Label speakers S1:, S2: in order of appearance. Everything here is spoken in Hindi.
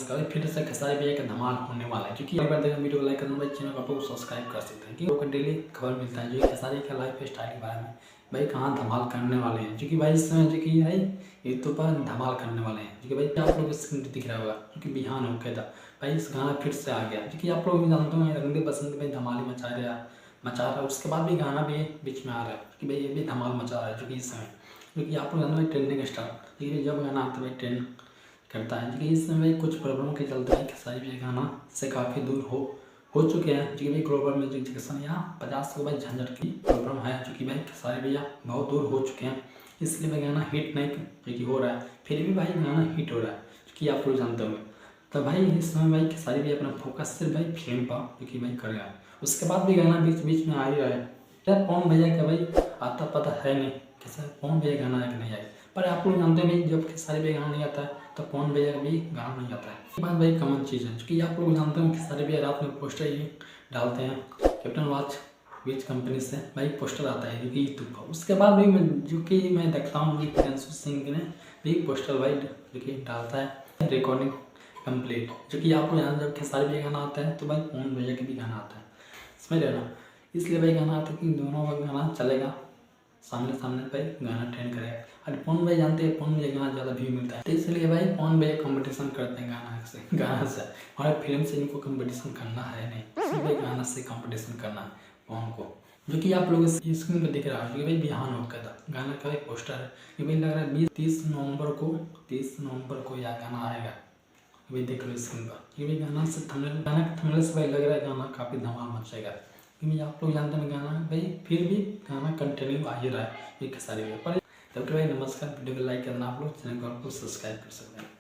S1: नमस्कार। फिर से खेसारी भैया का धमाल होने वाला है, क्योंकि एक बार देखो वीडियो को लाइक करना, भाई चैनल को आप लोग सब्सक्राइब कर सकते हैं, क्योंकि आपको डेली खबर मिलता है जो खेसारी का लाइफ स्टाइल के बारे में, भाई कहाँ धमाल करने वाले हैं। क्योंकि भाई इस समय जो कि भाई यूट्यूब पर धमाल करने वाले हैं, क्योंकि भाई आप लोग स्क्रीन दिख रहा होगा, क्योंकि बिहान हो गया था भाई इस गाना फिर से आ गया। क्योंकि आप लोग भी जानते हैं रंग दे बसंत में धमाल मचा रहा है, उसके बाद भी गाना भी बीच में आ रहा है कि भाई ये भी धमाल मचा रहा है। जो कि इस समय क्योंकि आप लोग जानते हैं ट्रेंडिंग स्टार, लेकिन जब गाना आता है भाई ट्रेंड करता है। क्योंकि इस समय कुछ प्रॉब्लम के चलते भाई खेसारी भैया गाना से काफ़ी दूर हो चुके हैं। क्योंकि भाई ग्लोबल म्यूजिक जंक्शन यहाँ 50 के भाई झंझट की प्रॉब्लम है, क्योंकि भाई खेसारी भैया बहुत दूर हो चुके हैं, इसलिए भाई गाना हिट नहीं क्योंकि हो रहा है। फिर भी भाई गाना हिट हो रहा है, क्योंकि आप लोग जानते होंगे। तो भाई इस समय भाई खेसारी भैया अपना फोकस सिर्फ भाई फिल्म पर क्योंकि भाई कर रहा है, उसके बाद भी गाना बीच बीच में आ ही रहा है। यार पवन भैया का भाई आता पता है नहीं कैसा पवन भैया गाना है कि नहीं आए, पर आप लोग जानते हैं भाई जब खेसारी भैया गाना नहीं आता है तो पवन भैया का भी गाना नहीं आता है। ये बात भाई कॉमन चीज़ है, क्योंकि आप लोग जानते हैं खेसारी भैया रात में पोस्टर ही डालते हैं कैप्टन वॉच बीच कंपनी से भाई पोस्टर आता है जो कि यूट्यूब पर। उसके बाद भी मैं देखता हूँ कि प्रियांशु सिंह ने भी पोस्टर भाई जो कि डालता है रिकॉर्डिंग कंप्लीट। जो कि आप लोग जानते हैं जब खेसारी भैया गाना आता है तो भाई पवन भैया का भी गाना आता है, समझ रहे ना। इसलिए भाई गाना आता है कि दोनों का गाना चलेगा सामने सामने पे गाना ट्रेंड करेगा। और पवन भाई जानते हैं पवन भैया गाना ज़्यादा व्यू मिलता है, तो इसलिए भाई पवन भैया कंपटीशन करते हैं गाना से और फिल्म से इनको कंपटीशन करना है नहीं, इसलिए गाना से कंपटीशन करना है पवन को। जो कि आप लोग स्क्रीन पर दिख रहा है कि भाई बिहान हो गया था गाना का एक पोस्टर है कि भाई लग रहा है 30 नवंबर को यह गाना आएगा। भाई देख लो स्क्रीन पर कि भाई गाना से थंबनेल से भाई लग रहा है गाना काफ़ी धमाल मचेगा। क्योंकि आप लोग जानते हैं गाना भाई फिर भी गाना कंटिन्यू आ ही रहा है एक सारी पर। तब भाई नमस्कार, वीडियो को लाइक करना, आप लोग चैनल को सब्सक्राइब कर सकते हैं।